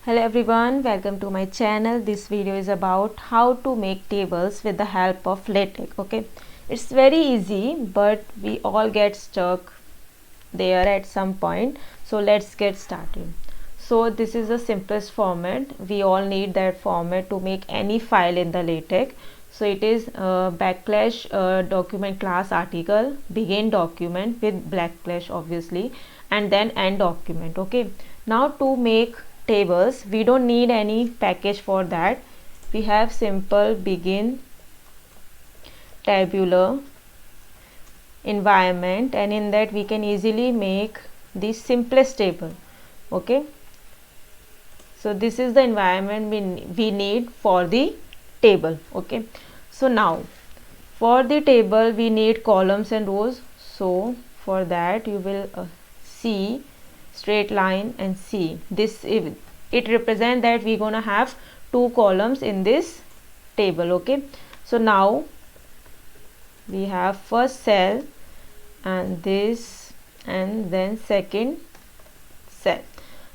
Hello everyone, welcome to my channel. This video is about how to make tables with the help of LaTeX. Okay, it's very easy, but we all get stuck there at some point. So let's get started. So this is the simplest format. We all need that format to make any file in the LaTeX. So it is backslash document class article, begin document with backslash obviously, and then end document. Okay, now to make tables we don't need any package for that. We have simple begin tabular environment, and in that we can easily make the simplest table. Okay, so this is the environment we need for the table. Okay, so now for the table we need columns and rows. So for that you will see straight line and see this, it represent that we're gonna have two columns in this table. Okay, so now we have first cell and this, and then second cell.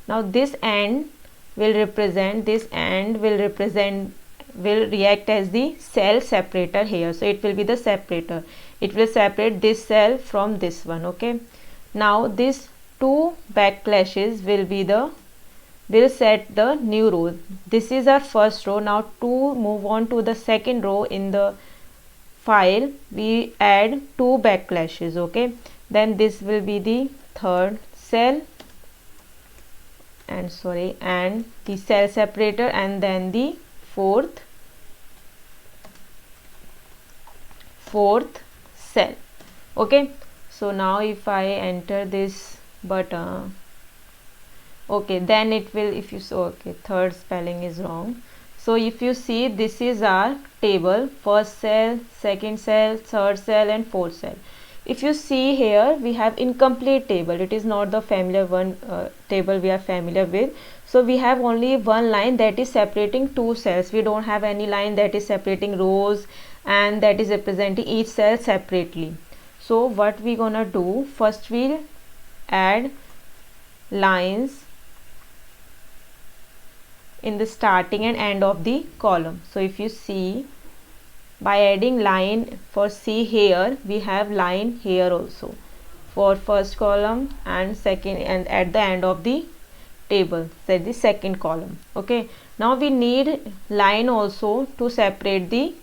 Now this end will represent, this end will represent, will react as the cell separator here. So it will be the separator, it will separate this cell from this one. Okay, now this two backslashes will set the new row. This is our first row. Now to move on to the second row in the file we add two backslashes. Okay, then this will be the third cell and the cell separator, and then the fourth cell. Okay, so now if I enter this button, okay, then it will, if you so, okay, third spelling is wrong. So if you see, this is our table, first cell, second cell, third cell and fourth cell. If you see here we have incomplete table, it is not the familiar one table we are familiar with. So we have only one line that is separating two cells. We don't have any line that is separating rows and that is representing each cell separately. So what we gonna do, first we'll add lines in the starting and end of the column. So if you see, by adding line for C here, we have line here also for first column and second, and at the end of the table, say the second column. Okay, now we need line also to separate the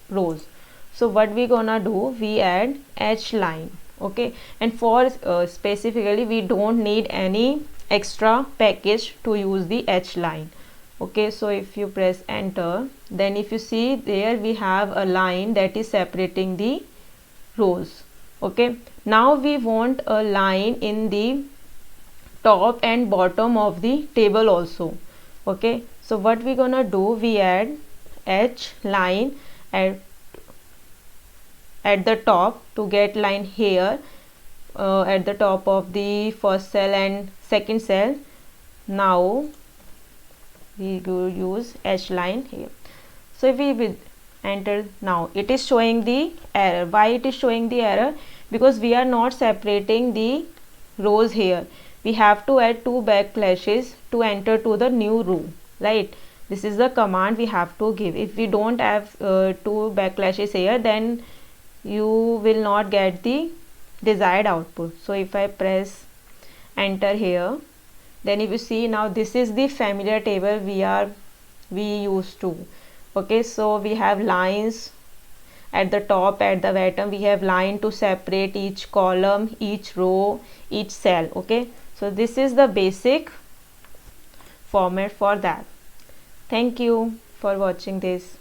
rows. So what we gonna do, we add H line. Okay, and for specifically we don't need any extra package to use the H line. Okay, so if you press enter, then if you see there we have a line that is separating the rows. Okay, now we want a line in the top and bottom of the table also. Okay, so what we gonna do, we add H line at the top to get line here at the top of the first cell and second cell. Now we go use H line here. So if we will enter, now it is showing the error. Why it is showing the error? Because we are not separating the rows here. We have to add two backslashes to enter to the new row, right? This is the command we have to give. If we don't have two backslashes here, then you will not get the desired output. So if I press enter here, then if you see, now this is the familiar table we used to. Okay, so we have lines at the top, at the bottom we have line to separate each column, each row, each cell. Okay, so this is the basic format for that. Thank you for watching this.